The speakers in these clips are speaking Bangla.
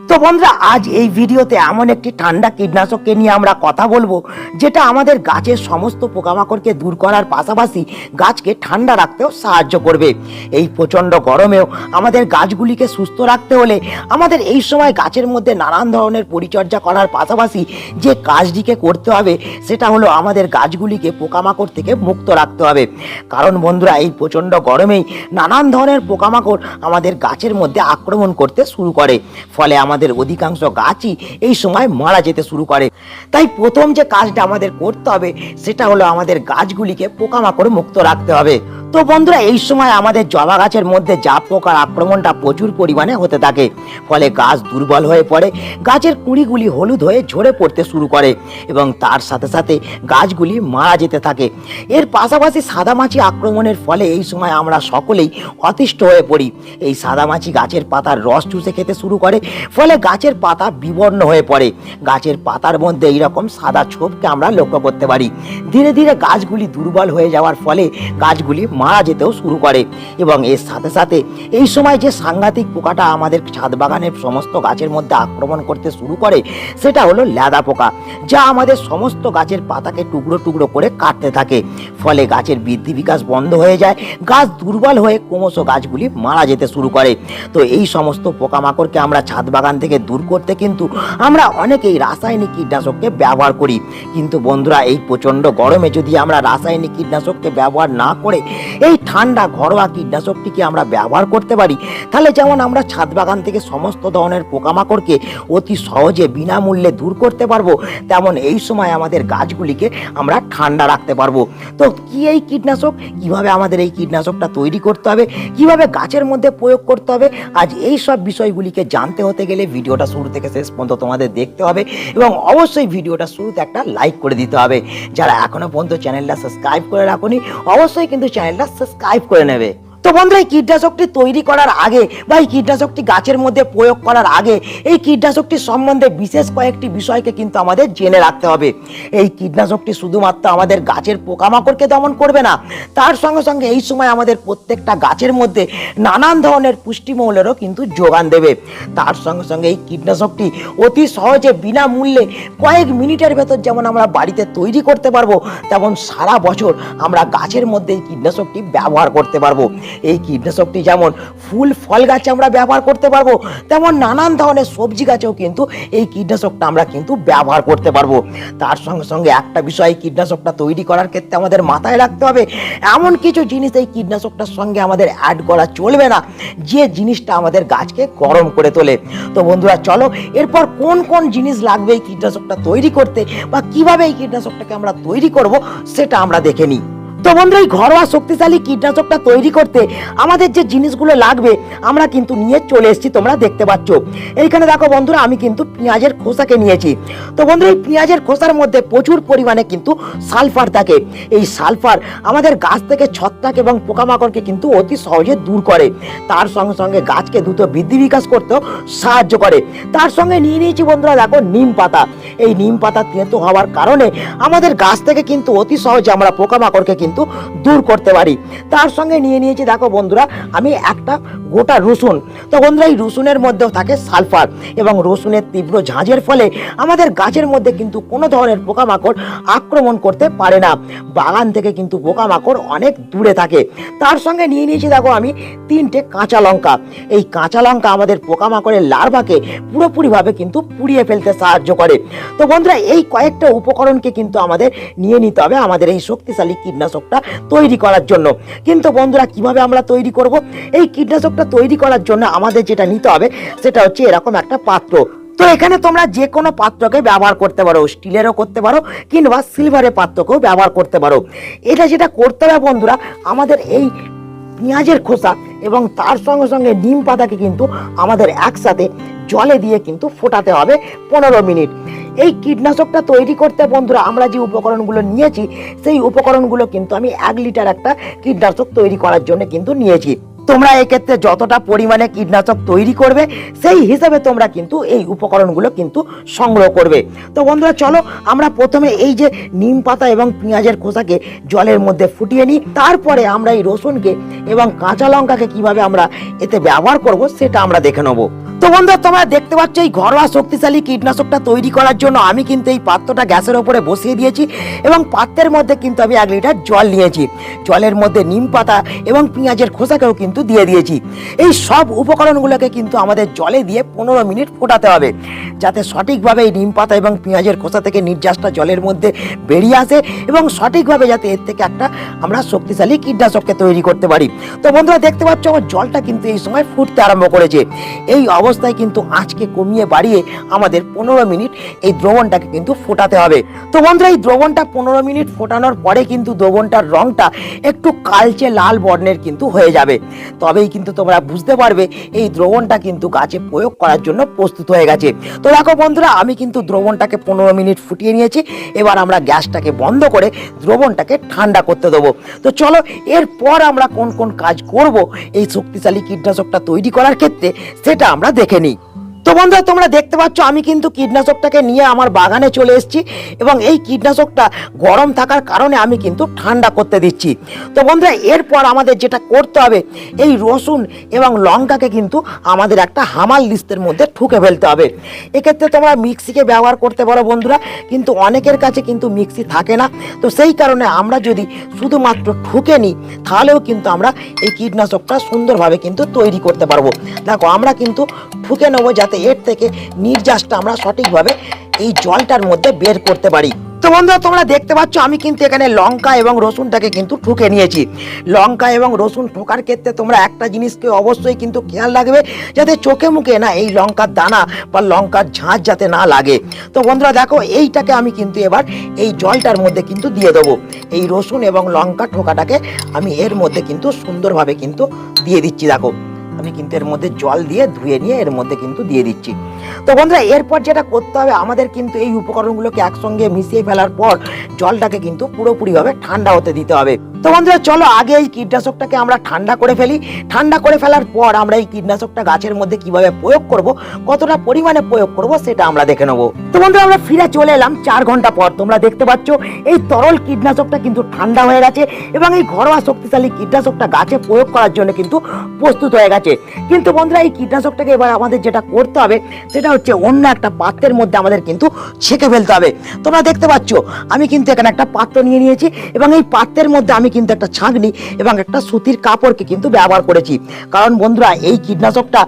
তো বন্ধুরা, আজ এই ভিডিওতে এমন একটি ঠান্ডা কীটনাশককে নিয়ে আমরা কথা বলবো, যেটা আমাদের গাছের সমস্ত পোকামাকড়কে দূর করার পাশাপাশি গাছকে ঠান্ডা রাখতেও সাহায্য করবে। এই প্রচণ্ড গরমেও আমাদের গাছগুলিকে সুস্থ রাখতে হলে আমাদের এই সময় গাছের মধ্যে নানান ধরনের পরিচর্যা করার পাশাপাশি যে কাজটিকে করতে হবে সেটা হলো আমাদের গাছগুলিকে পোকামাকড় থেকে মুক্ত রাখতে হবে। কারণ বন্ধুরা, এই প্রচণ্ড গরমেই নানান ধরনের পোকামাকড় আমাদের গাছের মধ্যে আক্রমণ করতে শুরু করে, ফলে আমাদের অধিকাংশ গাছই এই সময় মারা যেতে শুরু করে। তাই প্রথম যে কাজটা আমাদের করতে হবে সেটা হলো আমাদের গাছগুলিকে পোকামাকড় মুক্ত রাখতে হবে। তো বন্ধুরা, এই সময় আমাদের জবা গাছের মধ্যে জাপ পোকার আক্রমণটা প্রচুর পরিমাণে হতে থাকে, ফলে গাছ দুর্বল হয়ে পড়ে, গাছের কুঁড়িগুলি হলুদ হয়ে ঝরে পড়তে শুরু করে এবং তার সাথে সাথে গাছগুলি মারা যেতে থাকে। এর পাশাপাশি সাদামাছি আক্রমণের ফলে এই সময় আমরা সকলেই অতিষ্ঠ হয়ে পড়ি। এই সাদামাছি গাছের পাতার রস চুষে খেতে শুরু করে, ফলে গাছের পাতা বিবর্ণ হয়ে পড়ে। গাছের পাতার মধ্যে এইরকম সাদা ছোপকে আমরা লক্ষ্য করতে পারি। ধীরে ধীরে গাছগুলি দুর্বল হয়ে যাওয়ার ফলে গাছগুলি মারা যেতেও শুরু করে এবং এর সাথে সাথে এই সময় যে সাংঘাতিক পোকাটা আমাদের ছাদ বাগানের সমস্ত গাছের মধ্যে আক্রমণ করতে শুরু করে সেটা হলো ল্যাদা পোকা, যা আমাদের সমস্ত গাছের পাতাকে টুকরো টুকরো করে কাটতে থাকে। ফলে গাছের বৃদ্ধি বিকাশ বন্ধ হয়ে যায়, গাছ দুর্বল হয়ে ক্রমশ গাছগুলি মারা যেতে শুরু করে। তো এই সমস্ত পোকামাকড়কে আমরা ছাদ বাগান থেকে দূর করতে কিন্তু আমরা অনেকেই রাসায়নিক কীটনাশককে ব্যবহার করি। কিন্তু বন্ধুরা, এই প্রচণ্ড গরমে যদি আমরা রাসায়নিক কীটনাশককে ব্যবহার না করে এই ঠান্ডা ঘরোয়া কীটনাশকটিকে আমরা ব্যবহার করতে পারি, তাহলে যেমন আমরা ছাদ বাগান থেকে সমস্ত ধরনের পোকামাকড়কে অতি সহজে বিনামূল্যে দূর করতে পারবো, তেমন এই সময় আমাদের গাছগুলিকে আমরা ঠান্ডা রাখতে পারবো। তো কি এই কীটনাশক, কিভাবে আমাদের এই কীটনাশকটা তৈরি করতে হবে, কিভাবে গাছের মধ্যে প্রয়োগ করতে হবে, আজ এই সব বিষয়গুলিকে জানতে হতে গেলে ভিডিওটা শুরু থেকে শেষ পর্যন্ত তোমাদের দেখতে হবে এবং অবশ্যই ভিডিওটা শুরুতে একটা লাইক করে দিতে হবে। যারা এখনো পর্যন্ত চ্যানেলটা সাবস্ক্রাইব করে রাখোনি, অবশ্যই কিন্তু চ্যানেলটা সাবস্ক্রাইব করে নেবে। তো বন্ধুরা, এই কীটনাশকটি তৈরি করার আগে বা এই কীটনাশকটি গাছের মধ্যে প্রয়োগ করার আগে এই কীটনাশকটি সম্বন্ধে বিশেষ কয়েকটি বিষয়কে কিন্তু আমাদের জেনে রাখতে হবে। এই কীটনাশকটি শুধুমাত্র আমাদের গাছের পোকামাকড়কে দমন করবে না, তার সঙ্গে সঙ্গে এই সময় আমাদের প্রত্যেকটা গাছের মধ্যে নানান ধরনের পুষ্টিমৌলেরও কিন্তু যোগান দেবে। তার সঙ্গে সঙ্গে এই কীটনাশকটি অতি সহজে বিনামূল্যে কয়েক মিনিটের ভেতর যেমন আমরা বাড়িতে তৈরি করতে পারবো, তেমন সারা বছর আমরা গাছের মধ্যে এই কীটনাশকটি ব্যবহার করতে পারবো। এই কীটনাশকটি যেমন ফুল ফল গাছে আমরা ব্যবহার করতে পারবো, তেমন নানান ধরনের সবজি গাছেও কিন্তু এই কীটনাশকটা আমরা কিন্তু ব্যবহার করতে পারবো। তার সঙ্গে সঙ্গে একটা বিষয়, এই কীটনাশকটা তৈরি করার ক্ষেত্রে আমাদের মাথায় রাখতে হবে, এমন কিছু জিনিস এই কীটনাশকটার সঙ্গে আমাদের অ্যাড করা চলবে না যে জিনিসটা আমাদের গাছকে গরম করে তোলে। তো বন্ধুরা, চলো এরপর কোন কোন জিনিস লাগবে এই কীটনাশকটা তৈরি করতে বা কিভাবে এই কীটনাশকটাকে আমরা তৈরি করব সেটা আমরা দেখে নিই। তো বন্ধুরা, এই ঘরোয়া শক্তিশালী কীটনাশকটা তৈরি করতে আমাদের যে জিনিসগুলো লাগবে আমরা কিন্তু নিয়ে চলে এসেছি, তোমরা দেখতে পাচ্ছ। এইখানে দেখো বন্ধুরা, আমি কিন্তু পেঁয়াজের খোসাকে নিয়েছি। তো বন্ধুরা, এই পেঁয়াজের খোসার মধ্যে প্রচুর পরিমাণে কিন্তু সালফার থাকে। এই সালফার আমাদের গাছ থেকে ছত্রাক এবং পোকামাকড়কে কিন্তু অতি সহজে দূর করে, তার সঙ্গে সঙ্গে গাছকে দ্রুত বৃদ্ধি বিকাশ করতেও সাহায্য করে। তার সঙ্গে নিয়ে নিয়েছি বন্ধুরা, দেখো নিম পাতা। এই নিম পাতা তেঁতো হওয়ার কারণে আমাদের গাছ থেকে কিন্তু অতি সহজে আমরা পোকামাকড়কে কিন্তু দূর করতে পারি। তার সঙ্গে নিয়ে নিয়েছি দেখো বন্ধুরা, আমি একটা গোটা রসুন। তো বন্ধুরা, এই রসুনের মধ্যেও থাকে সালফার এবং রসুনের তীব্র ঝাঁঝের ফলে আমাদের গাছের মধ্যে কিন্তু কোনো ধরনের পোকামাকড় আক্রমণ করতে পারে না। বাগান থেকে কিন্তু পোকামাকড় অনেক দূরে থাকে। তার সঙ্গে নিয়ে নিয়েছি দেখো আমি 3টে কাঁচা লঙ্কা। এই কাঁচা লঙ্কা আমাদের পোকামাকড়ের লার্ভাকে পুরোপুরিভাবে কিন্তু পুড়িয়ে ফেলতে সাহায্য করে। তো বন্ধুরা, এই কয়েকটা উপকরণকে কিন্তু আমাদের নিয়ে নিতে হবে আমাদের এই শক্তিশালী কীটনাশকটা তৈরি করার জন্য। কিন্তু বন্ধুরা, কিভাবে আমরা তৈরি করব এই কীটনাশকটা তৈরি করার জন্য আমাদের যেটা নিতে হবে সেটা হচ্ছে এরকম একটা পাত্র। তো এখানে তোমরা যে কোনো পাত্রকে ব্যবহার করতে পারো, স্টিলেরও করতে পারো কিংবা সিলভারের পাত্রকেও ব্যবহার করতে পারো। এটা যেটা করতে হবে বন্ধুরা, আমাদের এই পেঁয়াজের খোসা এবং তার সঙ্গে সঙ্গে নিম পাতাকে কিন্তু আমাদের একসাথে জলে দিয়ে কিন্তু ফোটাতে হবে 15 মিনিট। এই কীটনাশকটা তৈরি করতে বন্ধুরা আমরা যে উপকরণগুলো নিয়েছি সেই উপকরণগুলো কিন্তু আমি 1 লিটার একটা কীটনাশক তৈরি করার জন্য কিন্তু নিয়েছি। তোমরা এক্ষেত্রে যতটা পরিমাণে কীটনাশক তৈরি করবে সেই হিসাবে তোমরা কিন্তু এই উপকরণগুলো কিন্তু সংগ্রহ করবে। তো বন্ধুরা, চলো আমরা প্রথমে এই যে নিম পাতা এবং পেঁয়াজের খোসাকে জলের মধ্যে ফুটিয়ে নিই, তারপরে আমরা এই রসুনকে এবং কাঁচা লঙ্কাকে কিভাবে আমরা এতে ব্যবহার করব সেটা আমরা দেখে নেব। তো বন্ধুরা তোমরা দেখতে পাচ্ছ এই ঘরোয়া শক্তিশালী কীটনাশকটা তৈরি করার জন্য আমি কিন্তু এই পাত্রটা গ্যাসের উপরে বসিয়ে দিয়েছি এবং পাত্রের মধ্যে কিন্তু আমি 1 লিটার জল নিয়েছি। জলের মধ্যে নিম পাতা এবং পেঁয়াজের খোসাকেও কিন্তু দিয়ে দিয়েছি। এই সব উপকরণগুলোকে কিন্তু আমাদের জলে দিয়ে 15 মিনিট ফোটাতে হবে, যাতে সঠিকভাবে এই নিম পাতা এবং পেঁয়াজের খোসা থেকে নির্যাসটা জলের মধ্যে বেরিয়ে আসে এবং সঠিকভাবে যাতে এর থেকে একটা আমরা শক্তিশালী কীটনাশককে তৈরি করতে পারি। তো বন্ধুরা দেখতে পাচ্ছ আমার জলটা কিন্তু এই সময় ফুটতে আরম্ভ করেছে। এই অবস্থায় কিন্তু আঁচকে কমিয়ে বাড়িয়ে আমাদের 15 মিনিট এই দ্রবণটাকে কিন্তু ফোটাতে হবে। তো বন্ধুরা এই দ্রবণটা 15 মিনিট ফোটানোর পরে কিন্তু দ্রবণটার রংটা একটু কালচে লাল বর্ণের কিন্তু হয়ে যাবে। তবেই কিন্তু তোমরা বুঝতে পারবে এই দ্রবণটা কিন্তু গাছে প্রয়োগ করার জন্য প্রস্তুত হয়ে গেছে। তো দেখো বন্ধুরা আমি কিন্তু দ্রবণটাকে 15 মিনিট ফুটিয়ে নিয়েছি। এবার আমরা গ্যাসটাকে বন্ধ করে দ্রবণটাকে ঠান্ডা করতে দেবো। তো চলো এরপর আমরা কোন কোন কাজ করব এই শক্তিশালী কীটনাশকটা তৈরি করার ক্ষেত্রে সেটা আমরা দেখে নিই। তো বন্ধুরা তোমরা দেখতে পাচ্ছ আমি কিন্তু কীটনাশকটাকে নিয়ে আমার বাগানে চলে এসেছি এবং এই কীটনাশকটা গরম থাকার কারণে আমি কিন্তু ঠান্ডা করতে দিচ্ছি। তো বন্ধুরা এরপর আমাদের যেটা করতে হবে এই রসুন এবং লঙ্কাকে কিন্তু আমাদের একটা হামাল লিস্টের মধ্যে ঠুকে ফেলতে হবে। এক্ষেত্রে তোমরা মিক্সিকে ব্যবহার করতে পারো বন্ধুরা, কিন্তু অনেকের কাছে কিন্তু মিক্সি থাকে না। তো সেই কারণে আমরা যদি শুধুমাত্র ঠুকে নিই তাহলেও কিন্তু আমরা এই কীটনাশকটা সুন্দরভাবে কিন্তু তৈরি করতে পারবো। দেখো আমরা কিন্তু ঠুকে নেবো যাতে এর থেকে নির্যাসটা আমরা সঠিকভাবে এই জলটার মধ্যে বের করতে পারি। তো বন্ধুরা তোমরা দেখতে পাচ্ছ আমি কিন্তু এখানে লঙ্কা এবং রসুনটাকে কিন্তু ঠুকে নিয়েছি। লঙ্কা এবং রসুন ঠোকার ক্ষেত্রে তোমরা একটা জিনিসকে অবশ্যই কিন্তু খেয়াল রাখবে, যাতে চোখে মুখে না এই লঙ্কার দানা বা লঙ্কার ঝাঁঝ যাতে না লাগে। তো বন্ধুরা দেখো এইটাকে আমি কিন্তু এবার এই জলটার মধ্যে কিন্তু দিয়ে দেবো। এই রসুন এবং লঙ্কা ঠোকাটাকে আমি এর মধ্যে কিন্তু সুন্দরভাবে কিন্তু দিয়ে দিচ্ছি। দেখো আমি কিন্তু এর মধ্যে জল দিয়ে ধুয়ে নিয়ে এর মধ্যে কিন্তু দিয়ে দিচ্ছি। তো বন্ধুরা এরপর যেটা করতে হবে আমাদের কিন্তু এই উপকরণগুলোকে একসঙ্গে মিশিয়ে ফেলার পর জলটাকে কিন্তু পুরোপুরিভাবে ঠান্ডা হতে দিতে হবে। তো বন্ধুরা চলো আগে এই কীটনাশকটাকে আমরা ঠান্ডা করে ফেলি। ঠান্ডা করে ফেলার পর আমরা এই কীটনাশকটা গাছের মধ্যে কিভাবে প্রয়োগ করব, কতটা পরিমাণে প্রয়োগ করব সেটা আমরা দেখে নেব। তো বন্ধুরা আমরা ফিরে চলে এলাম 4 ঘন্টা পর। তোমরা দেখতে পাচ্ছ এই তরল কীটনাশকটা কিন্তু ঠান্ডা হয়ে গেছে এবং এই ঘরোয়া শক্তিশালী কীটনাশকটা গাছে প্রয়োগ করার জন্য কিন্তু প্রস্তুত হয়ে গেছে। কিন্তু বন্ধুরা এই কীটনাশকটাকে এবার আমাদের যেটা করতে হবে সেটা হচ্ছে অন্য একটা পাত্রের মধ্যে আমাদের কিন্তু ছেঁকে ফেলতে হবে। তোমরা দেখতে পাচ্ছ আমি কিন্তু এখানে একটা পাত্র নিয়ে নিয়েছি এবং এই পাত্রের মধ্যে আমি কিন্তু একটা ছাঁকনি এবং একটা সুতির কাপড়কে কিন্তু ব্যবহার করেছি। কারণ বন্ধুরা এই কীটনাশকটা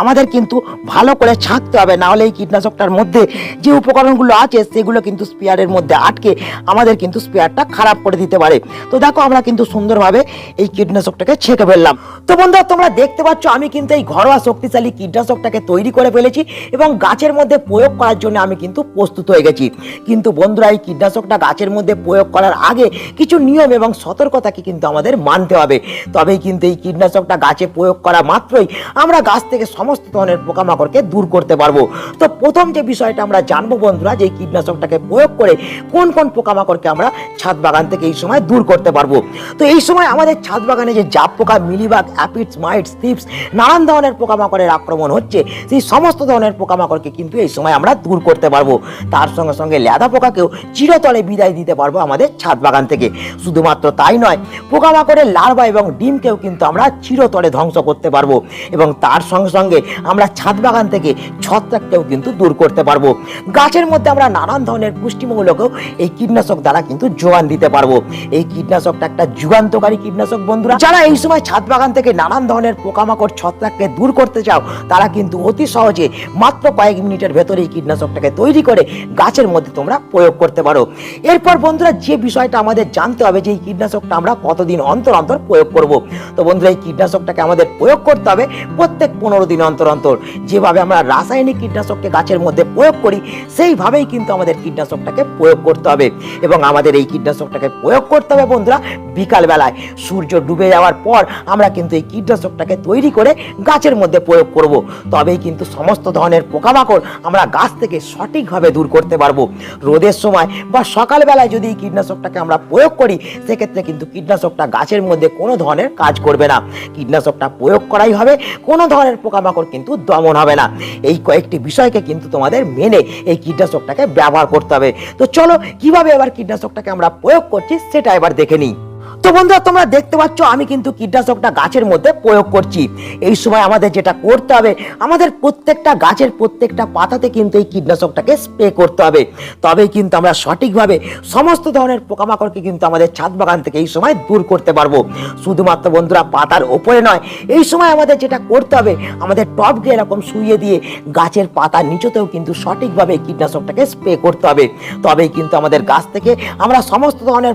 আমাদের কিন্তু ভালো করে ছাঁকতে হবে, না হলে এই কীটনাশকটার মধ্যে যে উপকরণগুলো আছে সেগুলো কিন্তু স্পেয়ারের মধ্যে আটকে আমাদের কিন্তু স্পেয়ারটা খারাপ করে দিতে পারে। তো দেখো আমরা কিন্তু সুন্দরভাবে এই কীটনাশকটাকে ছেঁকে ফেললাম। তো বন্ধুরা তোমরা দেখতে পাচ্ছ আমি কিন্তু এই ঘরোয়া শক্তিশালী কীটনাশকটাকে তৈরি করে ফেলেছি এবং গাছের মধ্যে প্রয়োগ করার জন্য আমি কিন্তু প্রস্তুত হয়ে গেছি। কিন্তু বন্ধুরা এই কীটনাশকটা গাছের মধ্যে প্রয়োগ করার আগে কিছু নিয়ম এবং সতর্কতাকে কিন্তু আমাদের মানতে হবে। তবেই কিন্তু এই কীটনাশকটা গাছে প্রয়োগ করা মাত্রই আমরা গাছ থেকে সমস্ত ধরনের পোকামাকড়কে দূর করতে পারবো। তো প্রথম যে বিষয়টা আমরা জানবো বন্ধুরা যে কীটনাশকটাকে প্রয়োগ করে কোন কোন পোকামাকড়কে আমরা ছাদ বাগান থেকে এই সময় দূর করতে পারবো। তো এই সময় আমাদের ছাদ বাগানে যে জাপ পোকা, মিলিবাগ, অ্যাপিডস, মাইটস, থিপস, নানান ধরনের পোকামাকড়ের আক্রমণ হচ্ছে সেই সমস্ত ধরনের পোকামাকড়কে কিন্তু এই সময় আমরা দূর করতে পারবো। তার সঙ্গে সঙ্গে লেদা পোকাকেও চিরতরে বিদায় দিতে পারবো আমাদের ছাদ বাগান থেকে। শুধুমাত্র তাই নয়, পোকামাকড়ের লার্ভা এবং ডিমকেও কিন্তু আমরা চিরতরে ধ্বংস করতে পারবো এবং তার সঙ্গে সঙ্গে আমরা ছাদ বাগান থেকে ছত্রাককেও কিন্তু দূর করতে পারবো। গাছের মধ্যে আমরা নানান ধরনের পুষ্টিমূলকও এই কীটনাশক দ্বারা কিন্তু যোগান দিতে পারবো। এই কীটনাশকটা একটা যুগান্তকারী কীটনাশক বন্ধুরা। যারা এই সময় ছাদ বাগান থেকে নানান ধরনের পোকামাকড় ছত্রাককে দূর করতে চাও তারা কিন্তু অতি সহজে মাত্র কয়েক মিনিটের ভেতরে এই কীটনাশকটাকে তৈরি করে গাছের মধ্যে তোমরা প্রয়োগ করতে পারো। এরপর বন্ধুরা যে বিষয়টা আমাদের জানতে হবে যে এই কীটনাশকটা আমরা কতদিন অন্তর অন্তর প্রয়োগ করব। তো বন্ধুরা এই কীটনাশকটাকে আমাদের প্রয়োগ করতে হবে প্রত্যেক 15 দিন অন্তর অন্তর। যেভাবে আমরা রাসায়নিক কীটনাশককে গাছের মধ্যে প্রয়োগ করি সেইভাবেই কিন্তু আমাদের কীটনাশকটাকে প্রয়োগ করতে হবে এবং আমাদের এই কীটনাশকটাকে প্রয়োগ করতে হবে বন্ধুরা বিকাল বেলায় সূর্য ডুবে যাওয়ার পর আমরা কিন্তু এই কীটনাশকটাকে তৈরি করে গাছের মধ্যে প্রয়োগ করব। তবেই কিন্তু সমস্ত ধরনের পোকামাকড় আমরা গাছ থেকে সঠিকভাবে দূর করতে পারবো। রোদের সময় বা সকালবেলায় যদি এই কীটনাশকটাকে আমরা প্রয়োগ করি সেক্ষেত্রে কিন্তু কীটনাশকটা গাছের মধ্যে কোনো ধরনের কাজ করবে না। কীটনাশকটা প্রয়োগ করাই হবে, কোনো ধরনের পোকামাকড় কিন্তু দমন হবে না। এই কয়েকটি বিষয়কে কিন্তু তোমাদের মেনে এই কীটনাশকটাকে ব্যবহার করতে হবে। তো চলো কিভাবে এবার কীটনাশকটাকে আমরা প্রয়োগ করছি সেটা এবার দেখে নিই। তো বন্ধুরা তোমরা দেখতে পাচ্ছ আমি কিন্তু কীটনাশকটা গাছের মধ্যে প্রয়োগ করছি। এই সময় আমাদের যেটা করতে হবে, আমাদের প্রত্যেকটা গাছের প্রত্যেকটা পাতাতে কিন্তু এই কীটনাশকটাকে স্প্রে করতে হবে। তবেই কিন্তু আমরা সঠিকভাবে সমস্ত ধরনের পোকামাকড়কে কিন্তু আমাদের ছাদ বাগান থেকে এই সময় দূর করতে পারবো। শুধুমাত্র বন্ধুরা পাতার ওপরে নয়, এই সময় আমাদের যেটা করতে হবে, আমাদের টবকে এরকম শুইয়ে দিয়ে গাছের পাতার নিচেতেও কিন্তু সঠিকভাবে কীটনাশকটাকে স্প্রে করতে হবে। তবেই কিন্তু আমাদের গাছ থেকে আমরা সমস্ত ধরনের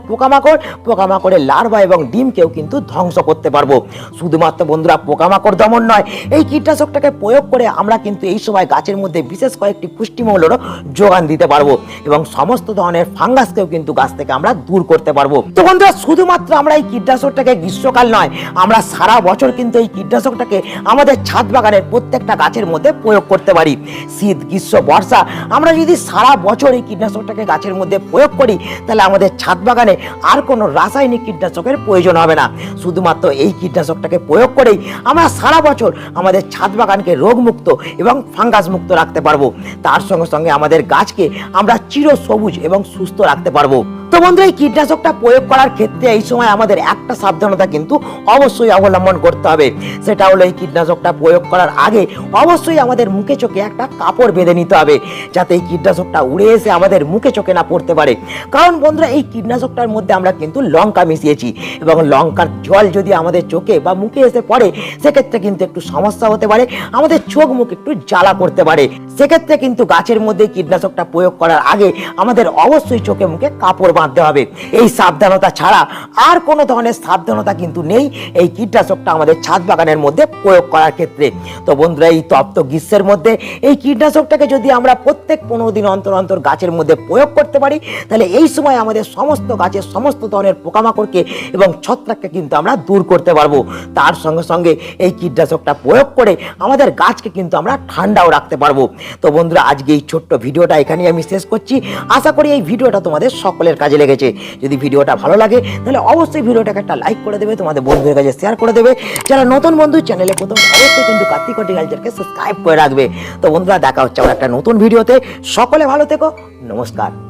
পোকামাকড়ের লার্ভা এবং ডিমকেও কিন্তু ধ্বংস করতে পারবো। শুধুমাত্র বন্ধুরা পোকামাকড় দমন নয়, এই কীটনাশকটাকে প্রয়োগ করে আমরা কিন্তু এই সময় গাছের মধ্যে বিশেষ কয়েকটি পুষ্টিমূল্যেরও যোগান দিতে পারবো এবং সমস্ত ধরনের ফাঙ্গাসকেও কিন্তু গাছ থেকে আমরা দূর করতে পারবো। তো বন্ধুরা শুধুমাত্র আমরা এই কীটনাশকটাকে গ্রীষ্মকাল নয়, আমরা সারা বছর কিন্তু এই কীটনাশকটাকে আমাদের ছাদ বাগানের প্রত্যেকটা গাছের মধ্যে প্রয়োগ করতে পারি। শীত, গ্রীষ্ম, বর্ষা, আমরা যদি সারা বছর এই কীটনাশকটাকে গাছের মধ্যে প্রয়োগ করি, তাহলে আমাদের ছাদ বাগানে আর কোনো রাসায়নিক কীটনাশকের প্রয়োজন হবে না। শুধুমাত্র এই কীটনাশকটাকে প্রয়োগ করেই আমরা সারা বছর আমাদের ছাদ বাগানকে রোগমুক্ত এবং ফাঙ্গাস মুক্ত রাখতে পারবো। তার সঙ্গে সঙ্গে আমাদের গাছকে আমরা চির সবুজ এবং সুস্থ রাখতে পারবো। তো বন্ধু, এই কীটনাশকটা প্রয়োগ করার ক্ষেত্রে এই সময় আমাদের একটা সাবধানতা কিন্তু অবশ্যই অবলম্বন করতে হবে। সেটা হলো এই কীটনাশকটা প্রয়োগ করার আগে অবশ্যই আমাদের মুখে চোখে একটা কাপড় বেঁধে নিতে হবে, যাতে এই কীটনাশকটা উড়ে এসে আমাদের মুখে চোখে না পড়তে পারে। কারণ বন্ধুরা, এই কীটনাশকটার মধ্যে আমরা কিন্তু লঙ্কা মিশিয়েছি এবং লঙ্কার জল যদি আমাদের চোখে বা মুখে এসে পড়ে, সেক্ষেত্রে কিন্তু একটু সমস্যা হতে পারে, আমাদের চোখ মুখ একটু জ্বালা করতে পারে। সেক্ষেত্রে কিন্তু গাছের মধ্যে কীটনাশকটা প্রয়োগ করার আগে আমাদের অবশ্যই চোখে মুখে কাপড় বাঁধতে হবে। এই সাবধানতা ছাড়া আর কোনো ধরনের সাবধানতা কিন্তু নেই এই কীটনাশকটা আমাদের ছাদ বাগানের মধ্যে প্রয়োগ করার ক্ষেত্রে। তো বন্ধুরা, এই তপ্ত গ্রীষ্মের মধ্যে এই কীটনাশকটাকে যদি আমরা প্রত্যেক 15 দিন অন্তর অন্তর গাছের মধ্যে প্রয়োগ করতে পারি, তাহলে এই সময় আমাদের সমস্ত গাছের সমস্ত ধরনের পোকামাকড়কে এবং ছত্রাককে কিন্তু আমরা দূর করতে পারবো। তার সঙ্গে সঙ্গে এই কীটনাশকটা প্রয়োগ করে আমাদের গাছকে কিন্তু আমরা ঠান্ডাও রাখতে পারবো। তো বন্ধুরা, আজকে এই ছোট্ট ভিডিওটা এখানেই আমি শেষ করছি। আশা করি এই ভিডিওটা তোমাদের সকলের কাজে লেগেছে। যদি ভিডিওটা ভালো লাগে তাহলে অবশ্যই ভিডিওটাকে একটা লাইক করে দেবে, তোমাদের বন্ধুদের কাছে শেয়ার করে দেবে। যারা নতুন বন্ধু, চ্যানেলে প্রথম অবশ্যই কিন্তু কার্তিক হর্টিকালচারকে সাবস্ক্রাইব করে রাখবে। তো বন্ধুরা, দেখা হচ্ছে আবার একটা নতুন ভিডিওতে। সকলে ভালো থেকো, নমস্কার।